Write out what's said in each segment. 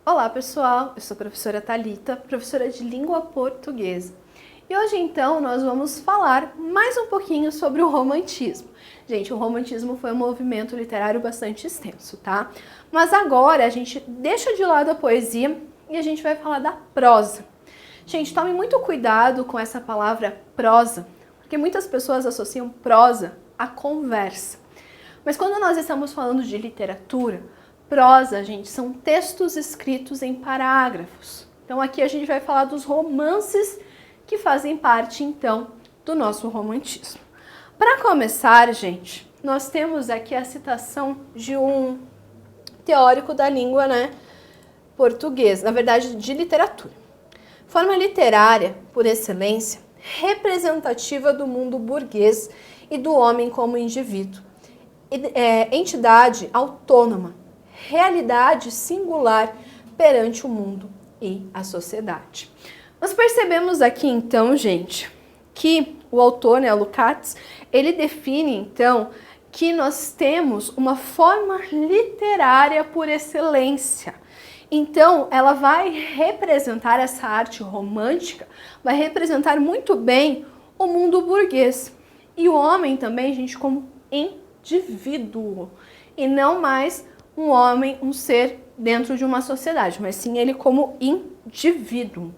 Olá pessoal, eu sou a professora Thalita, professora de língua portuguesa. E hoje então nós vamos falar mais um pouquinho sobre o romantismo. Gente, o romantismo foi um movimento literário bastante extenso, tá? Mas agora a gente deixa de lado a poesia e a gente vai falar da prosa. Gente, tome muito cuidado com essa palavra prosa, porque muitas pessoas associam prosa à conversa. Mas quando nós estamos falando de literatura, prosa, gente, são textos escritos em parágrafos. Então aqui a gente vai falar dos romances que fazem parte, então, do nosso romantismo. Para começar, gente, nós temos aqui a citação de um teórico da língua, portuguesa, na verdade, de literatura. Forma literária, por excelência, representativa do mundo burguês e do homem como indivíduo. Entidade autônoma, realidade singular perante o mundo e a sociedade. Nós percebemos aqui, então, gente, que o autor, Lukács, ele define, então, que nós temos uma forma literária por excelência. Então, ela vai representar essa arte romântica, vai representar muito bem o mundo burguês. E o homem também, gente, como indivíduo, e não mais um homem, um ser dentro de uma sociedade, mas sim ele como indivíduo,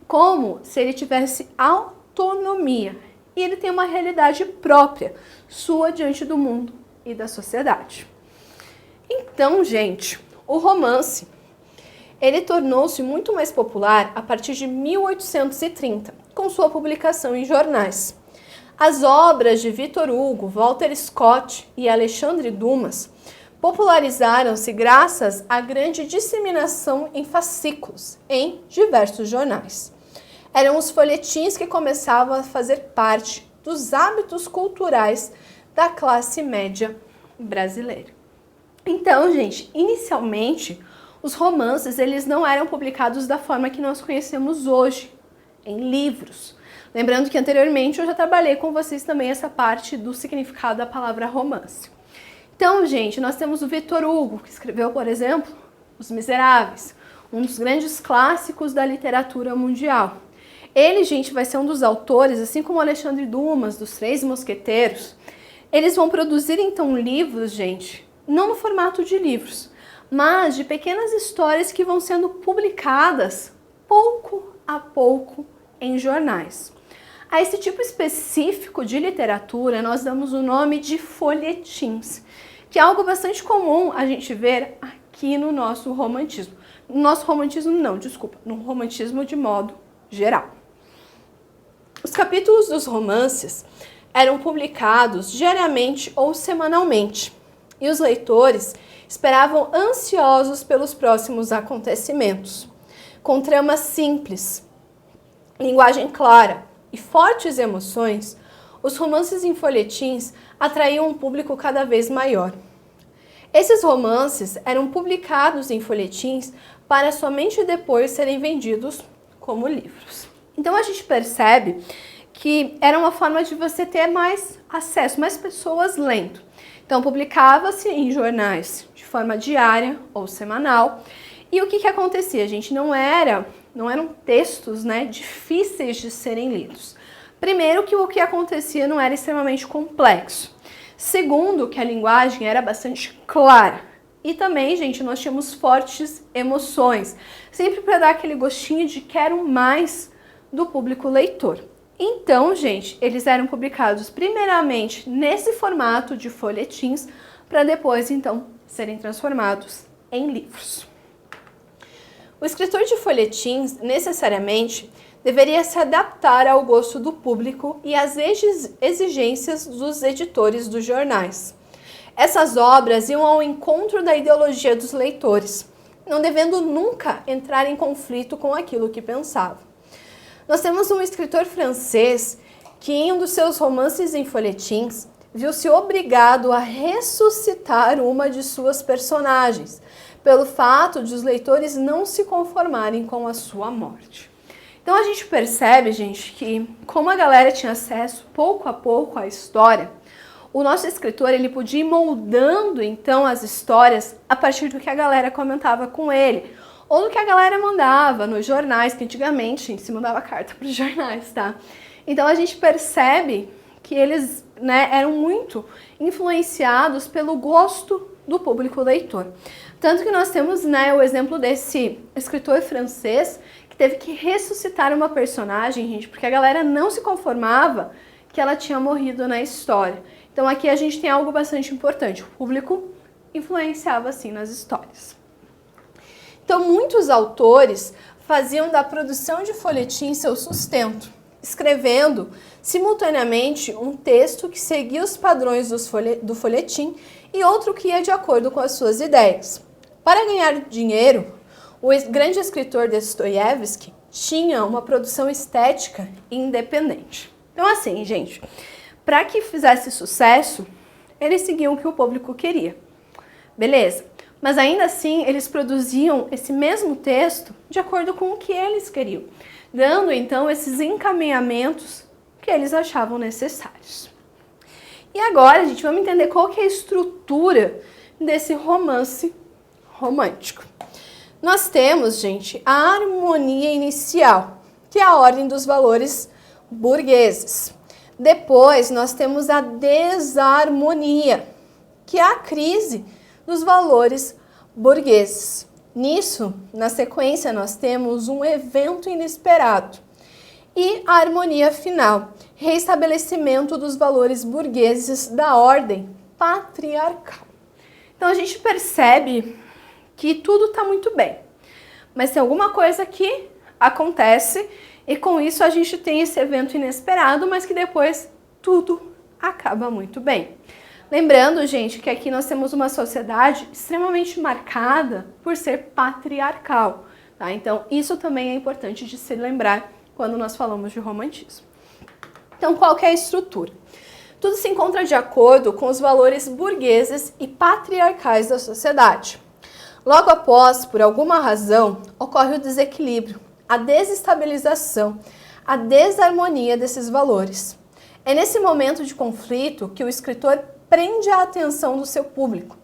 como se ele tivesse autonomia e ele tem uma realidade própria, sua diante do mundo e da sociedade. Então, gente, o romance, ele tornou-se muito mais popular a partir de 1830, com sua publicação em jornais. As obras de Victor Hugo, Walter Scott e Alexandre Dumas popularizaram-se graças à grande disseminação em fascículos em diversos jornais. Eram os folhetins que começavam a fazer parte dos hábitos culturais da classe média brasileira. Então, gente, inicialmente, os romances eles não eram publicados da forma que nós conhecemos hoje, em livros. Lembrando que anteriormente eu já trabalhei com vocês também essa parte do significado da palavra romance. Então, gente, nós temos o Victor Hugo, que escreveu, por exemplo, Os Miseráveis, um dos grandes clássicos da literatura mundial. Ele, gente, vai ser um dos autores, assim como Alexandre Dumas, dos Três Mosqueteiros. Eles vão produzir, então, livros, gente, não no formato de livros, mas de pequenas histórias que vão sendo publicadas pouco a pouco em jornais. A esse tipo específico de literatura, nós damos o nome de folhetins, que é algo bastante comum a gente ver aqui no nosso romantismo. No nosso romantismo não, desculpa, no romantismo de modo geral. Os capítulos dos romances eram publicados diariamente ou semanalmente, e os leitores esperavam ansiosos pelos próximos acontecimentos. Com tramas simples, linguagem clara e fortes emoções, os romances em folhetins atraíam um público cada vez maior. Esses romances eram publicados em folhetins para somente depois serem vendidos como livros. Então a gente percebe que era uma forma de você ter mais acesso, mais pessoas lendo. Então publicava-se em jornais de forma diária ou semanal. E o que acontecia, gente? Não eram textos, difíceis de serem lidos. Primeiro, que o que acontecia não era extremamente complexo. Segundo, que a linguagem era bastante clara. E também, gente, nós tínhamos fortes emoções, sempre para dar aquele gostinho de quero mais do público leitor. Então, gente, eles eram publicados primeiramente nesse formato de folhetins, para depois, então, serem transformados em livros. O escritor de folhetins, necessariamente, deveria se adaptar ao gosto do público e às exigências dos editores dos jornais. Essas obras iam ao encontro da ideologia dos leitores, não devendo nunca entrar em conflito com aquilo que pensavam. Nós temos um escritor francês que, em um dos seus romances em folhetins, viu-se obrigado a ressuscitar uma de suas personagens, pelo fato de os leitores não se conformarem com a sua morte. Então a gente percebe, gente, que como a galera tinha acesso pouco a pouco à história, o nosso escritor ele podia ir moldando então as histórias a partir do que a galera comentava com ele, ou no que a galera mandava nos jornais, que antigamente se mandava carta para os jornais, tá? Então a gente percebe que eles, né, eram muito influenciados pelo gosto do público leitor. Tanto que nós temos, né, o exemplo desse escritor francês que teve que ressuscitar uma personagem, gente, porque a galera não se conformava que ela tinha morrido na história. Então aqui a gente tem algo bastante importante. O público influenciava, assim, nas histórias. Então muitos autores faziam da produção de folhetim seu sustento, escrevendo simultaneamente um texto que seguia os padrões do folhetim e outro que ia de acordo com as suas ideias. Para ganhar dinheiro, o grande escritor Dostoiévski tinha uma produção estética independente. Então assim, gente, para que fizesse sucesso, eles seguiam o que o público queria. Beleza? Mas ainda assim, eles produziam esse mesmo texto de acordo com o que eles queriam, dando então esses encaminhamentos que eles achavam necessários. E agora, gente, vamos entender qual que é a estrutura desse romance romântico. Nós temos, gente, a harmonia inicial, que é a ordem dos valores burgueses. Depois, nós temos a desarmonia, que é a crise dos valores burgueses. Nisso, na sequência, nós temos um evento inesperado. E a harmonia final, reestabelecimento dos valores burgueses da ordem patriarcal. Então a gente percebe que tudo está muito bem, mas tem alguma coisa que acontece e com isso a gente tem esse evento inesperado, mas que depois tudo acaba muito bem. Lembrando, gente, que aqui nós temos uma sociedade extremamente marcada por ser patriarcal, tá? Então isso também é importante de se lembrar quando nós falamos de romantismo. Então qual que é a estrutura? Tudo se encontra de acordo com os valores burgueses e patriarcais da sociedade. Logo após, por alguma razão, ocorre o desequilíbrio, a desestabilização, a desarmonia desses valores. É nesse momento de conflito que o escritor prende a atenção do seu público,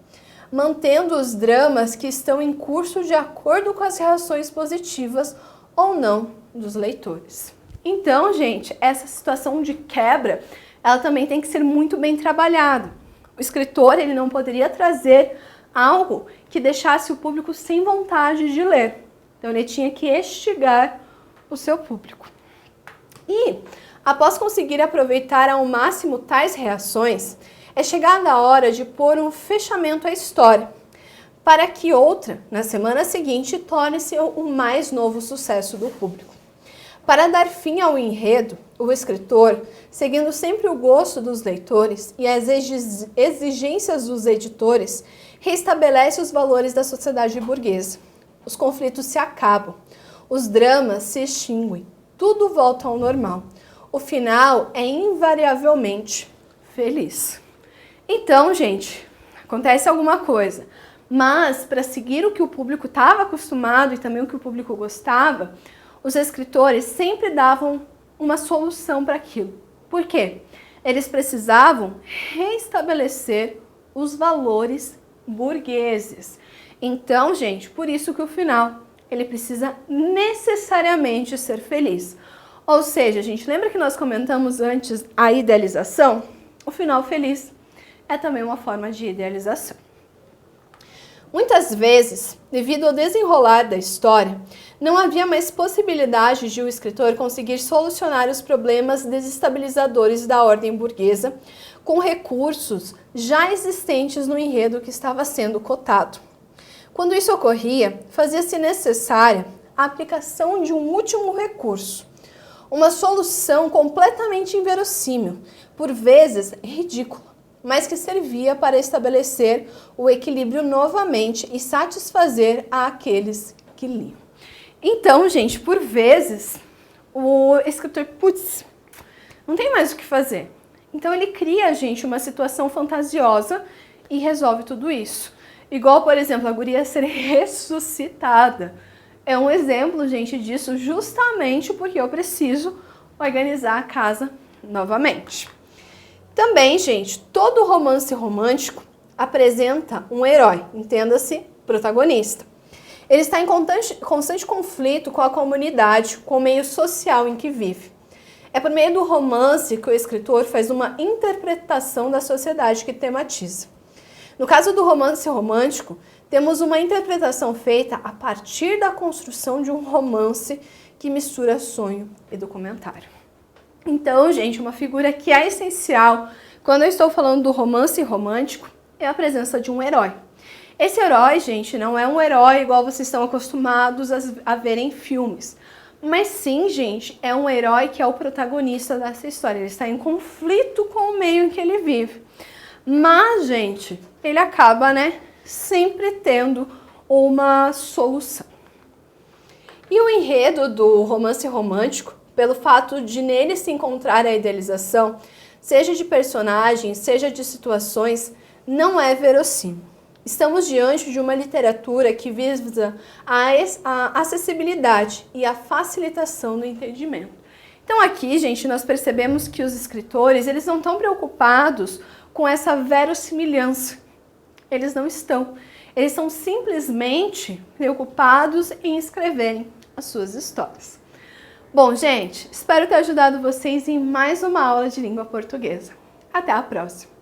mantendo os dramas que estão em curso de acordo com as reações positivas ou não dos leitores. Então, gente, essa situação de quebra, ela também tem que ser muito bem trabalhada. O escritor, ele não poderia trazer algo que deixasse o público sem vontade de ler. Então, ele tinha que instigar o seu público. E, após conseguir aproveitar ao máximo tais reações, é chegada a hora de pôr um fechamento à história, para que outra, na semana seguinte, torne-se o mais novo sucesso do público. Para dar fim ao enredo, o escritor, seguindo sempre o gosto dos leitores e as exigências dos editores, restabelece os valores da sociedade burguesa. Os conflitos se acabam, os dramas se extinguem, tudo volta ao normal. O final é invariavelmente feliz. Então, gente, acontece alguma coisa, mas para seguir o que o público estava acostumado e também o que o público gostava, os escritores sempre davam uma solução para aquilo. Por quê? Eles precisavam restabelecer os valores burgueses. Então, gente, por isso que o final, ele precisa necessariamente ser feliz. Ou seja, gente, lembra que nós comentamos antes a idealização? O final feliz é também uma forma de idealização. Muitas vezes, devido ao desenrolar da história, não havia mais possibilidade de o escritor conseguir solucionar os problemas desestabilizadores da ordem burguesa com recursos já existentes no enredo que estava sendo cotado. Quando isso ocorria, fazia-se necessária a aplicação de um último recurso, uma solução completamente inverossímil, por vezes ridícula, mas que servia para estabelecer o equilíbrio novamente e satisfazer àqueles que liam. Então, gente, por vezes, o escritor, não tem mais o que fazer. Então ele cria, gente, uma situação fantasiosa e resolve tudo isso. Igual, por exemplo, a guria ser ressuscitada. É um exemplo, gente, disso justamente porque eu preciso organizar a casa novamente. Também, gente, todo romance romântico apresenta um herói, entenda-se, protagonista. Ele está em constante conflito com a comunidade, com o meio social em que vive. É por meio do romance que o escritor faz uma interpretação da sociedade que tematiza. No caso do romance romântico, temos uma interpretação feita a partir da construção de um romance que mistura sonho e documentário. Então, gente, uma figura que é essencial quando eu estou falando do romance romântico é a presença de um herói. Esse herói, gente, não é um herói igual vocês estão acostumados a ver em filmes. Mas sim, gente, é um herói que é o protagonista dessa história. Ele está em conflito com o meio em que ele vive. Mas, gente, ele acaba, sempre tendo uma solução. E o enredo do romance romântico, pelo fato de nele se encontrar a idealização, seja de personagens, seja de situações, não é verossímil. Estamos diante de uma literatura que visa a acessibilidade e a facilitação do entendimento. Então aqui, gente, nós percebemos que os escritores, eles não estão preocupados com essa verossimilhança. Eles não estão. Eles estão simplesmente preocupados em escreverem as suas histórias. Bom, gente, espero ter ajudado vocês em mais uma aula de língua portuguesa. Até a próxima!